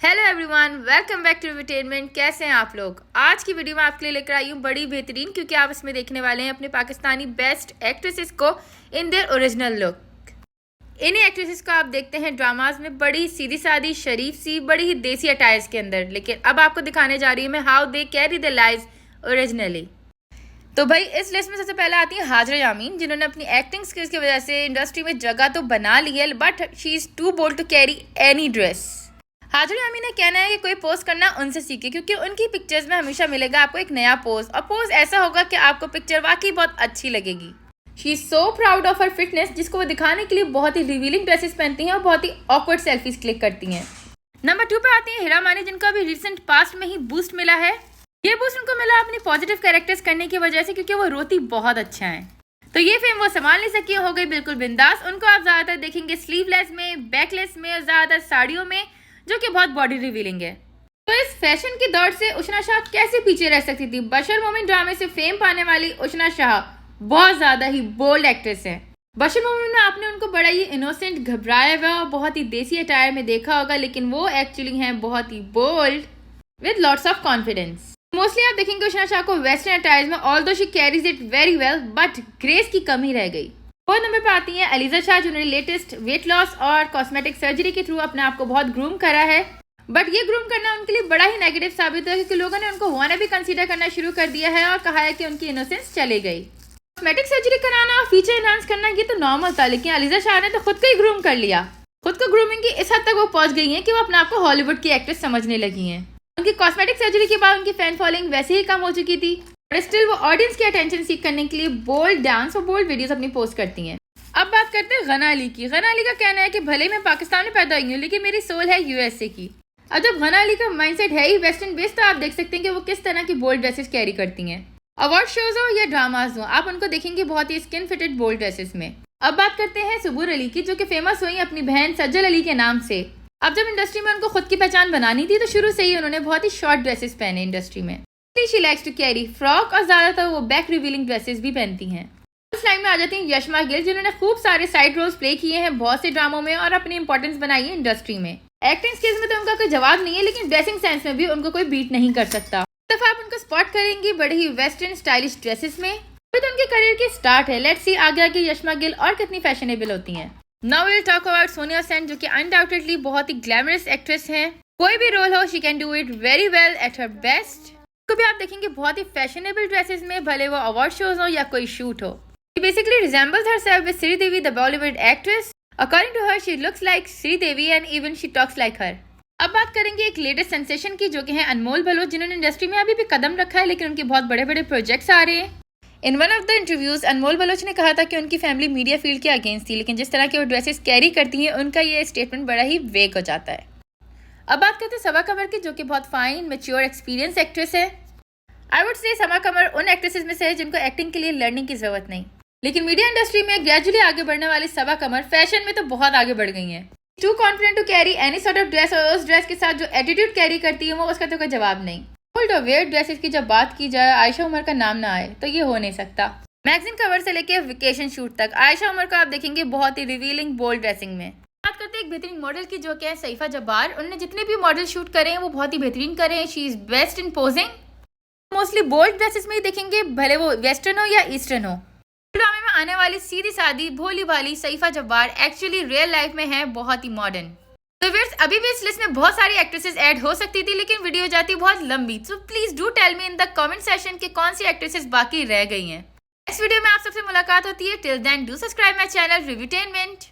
Hello everyone, welcome back to entertainment. कैसे हैं आप लोग? आज की वीडियो में आपके लिए लेकर आई हूँ बड़ी बेहतरीन, क्योंकि आप इसमें देखने वाले हैं अपने पाकिस्तानी बेस्ट एक्ट्रेसेस को इन देयर ओरिजिनल लुक। इन्हीं एक्ट्रेसेस को आप देखते हैं ड्रामाज में बड़ी सीधी सादी शरीफ सी बड़ी ही देसी अटायर्स के अंदर, लेकिन अब आपको दिखाने जा रही हूँ मैं how they carry the lives originally. तो भाई इस लिस्ट में सबसे पहले आती है हाजरा यामीन, जिन्होंने अपनी एक्टिंग स्किल्स की वजह से इंडस्ट्री में जगह तो बना ली है, but she is too bold to carry any dress. Hajra Yameen का कहना है कि कोई पोज करना उनसे सीखे, क्योंकि उनकी पिक्चर्स में हमेशा मिलेगा आपको एक नया पोज, और पोज ऐसा होगा कि आपको पिक्चर वाकई बहुत अच्छी लगेगी। She is so proud of her fitness, जिसको वो दिखाने के लिए बहुत ही रिवीलिंग ड्रेसेस पहनती हैं और बहुत ही ऑकवर्ड सेल्फीज क्लिक करती हैं। नंबर 2 पे आती है हिरा मानी, जिनको अभी रिसेंट पास्ट में ही बूस्ट मिला है। ये बूस्ट उनको मिला अपनी पॉजिटिव कैरेक्टर्स करने की वजह से, क्योंकि वो रोती बहुत अच्छा है। तो ये फेम वो संभाल नहीं सकी, हो गई बिल्कुल बिंदास। उनको आप ज्यादातर देखेंगे स्लीवलेस में, बैकलेस में और ज्यादातर साड़ियों में, जो कि बहुत बॉडी रिवीलिंग है। तो इस फैशन की दौड़ से उशना शाह कैसे पीछे रह सकती थी? बशर मोमिन ड्रामे से फेम पाने वाली उशना शाह बहुत ज्यादा ही बोल्ड एक्ट्रेस है। बशर मोमिन में आपने उनको बड़ा ही इनोसेंट, घबराया हुआ और बहुत ही देसी अटायर में देखा होगा, लेकिन वो एक्चुअली हैं बहुत ही bold with lots of confidence. Mostly आप देखेंगे उशना शाह को वेस्टर्न अटायर में, although she carries it very well, but grace की कमी रह गई। 4 नंबर पर आती है अलीजा शाह, जिन्होंने लेटेस्ट वेट लॉस और कॉस्मेटिक सर्जरी के थ्रू अपने आप को बहुत ग्रूम करा है, बट ये ग्रूम करना उनके लिए बड़ा ही नेगेटिव साबित हुआ, क्योंकि लोगों ने उनको वाना भी कंसीडर करना शुरू कर दिया है और कहा है कि उनकी इनोसेंस चली गई। कॉस्मेटिक सर्जरी कराना और फीचर एनहांस करना ये तो नॉर्मल था, लेकिन अलीजा शाह ने तो खुद को ही ग्रूम कर लिया। खुद को ग्रूमिंग की इस हद तक वो पहुंच गई है कि वो अपने आप को हॉलीवुड की एक्ट्रेस समझने लगी है। उनकी कॉस्मेटिक सर्जरी के बाद उनकी फैन फॉलोइंग वैसे ही कम हो चुकी थी, पर स्टिल वो ऑडियंस की अटेंशन सीख करने के लिए बोल्ड डांस और बोल्ड वीडियोस अपनी पोस्ट करती हैं। अब बात करते हैं गना अली की। गना अली का कहना है कि भले मैं पाकिस्तान में पैदा हुई हूँ, लेकिन मेरी सोल है यूएसए की। अब जब गना अली का माइंडसेट है ही वेस्टर्न बेस्ड, तो आप देख सकते हैं कि वो किस तरह की बोल्ड ड्रेसेस कैरी करती हैं। अवार्ड शोज हो या ड्रामाज हो, आप उनको देखेंगे बहुत ही स्किन फिटेड बोल्ड ड्रेसेस में। अब बात करते हैं सुबूर अली की, जो कि फेमस हुई अपनी बहन सज्जल अली के नाम से। अब जब इंडस्ट्री में उनको खुद की पहचान बनानी थी, तो शुरू से ही उन्होंने बहुत ही शॉर्ट ड्रेसेस पहने इंडस्ट्री में। She likes to carry frock, और ज्यादातर वो बैक रिवीलिंग ड्रेसेस भी पहनती हैं। इस लाइन में आ जाती है यशमा गिल, जिन्होंने खूब सारे साइड रोल्स प्ले किए हैं बहुत से ड्रामों में और अपनी इंपॉर्टेंस बनाई है इंडस्ट्री में। एक्टिंग स्किल्स में तो उनका कोई जवाब नहीं है, लेकिन ड्रेसिंग सेंस में भी उनको कोई बीट नहीं कर सकता। इस दफा आप उनको स्पॉट करेंगे बड़े ही वेस्टर्न स्टाइलिश ड्रेसेस में। तो उनके करियर की स्टार्ट है। लेट्स सी आगे आगे यशमा गिल और कितनी फैशनेबल होती हैं। Now will talk about Sonia Sen, जो कि अनडाउटेडली बहुत ही ग्लैमरस एक्ट्रेस हैं। कोई भी रोल हो, she can do it very well at her best. तो भी आप देखेंगे बहुत ही फैशनेबल ड्रेसेस में, भले वो अवार्ड शोज हो या कोई शूट हो। She basically resembles herself with Sridevi, the Bollywood actress. According to her, she looks like Sridevi and even she talks like her. अब बात करेंगे एक लेटेस्ट सेंसेशन की, जो कि है अनमोल बलोच, जिन्होंने इंडस्ट्री में अभी भी कदम रखा है, लेकिन उनके बहुत बड़े बड़े प्रोजेक्ट्स आ रहे हैं। In one of the interviews Anmol Baloch ने कहा था कि उनकी फैमिली मीडिया फील्ड के अगेंस्ट थी, लेकिन जिस तरह के वो ड्रेसेस कैरी करती हैं, उनका ये स्टेटमेंट बड़ा ही वेग हो जाता है। अब बात करते हैं समा कमर की, जो कि बहुत फाइन, मैच्योर, एक्सपीरियंस एक्ट्रेस है। आई वुड से समा कमर उन एक्ट्रेसेस में से है जिनको एक्टिंग के लिए लर्निंग की जरूरत नहीं, लेकिन मीडिया इंडस्ट्री में ग्रेजुअली आगे बढ़ने वाली समा कमर फैशन में तो बहुत आगे बढ़ गई हैं। Too confident to carry any sort of dress, और उस ड्रेस के साथ जो एटीट्यूड कैरी करती है वो उसका तो कोई जवाब नहीं। बोल्ड और वियर्ड ड्रेसेस की जब बात की जाए, आयशा उमर का नाम ना आए तो ये हो नहीं सकता। मैगजीन कवर से लेके वेकेशन शूट तक आयशा उमर को आप देखेंगे बहुत ही रिवीलिंग बोल्ड ड्रेसिंग में। बात करते हैं एक बेहतरीन मॉडल की, जो कि है सईफा जब्बार। उन्होंने जितने भी मॉडल शूट करे हैं वो बहुत ही बेहतरीन करे हैं। She is best in posing. Mostly bold dresses में ही देखेंगे, भले वो वेस्टर्न हो या ईस्टर्न हो। ड्रामे में आने वाली सीधी सादी भोली भाली सईफा जब्बार एक्चुअली रियल लाइफ में है बहुत ही मॉडर्न। तो व्यूअर्स, अभी भी इस लिस्ट में बहुत सारी एक्ट्रेसेस ऐड हो सकती थी, लेकिन वीडियो जाती बहुत लंबी। So please do tell me in the comment section कि कौन सी एक्ट्रेसेस बाकी रह गई हैं। नेक्स्ट वीडियो में आप सबसे मुलाकात होती है। Till then do subscribe my channel रिव्यूटेनमेंट।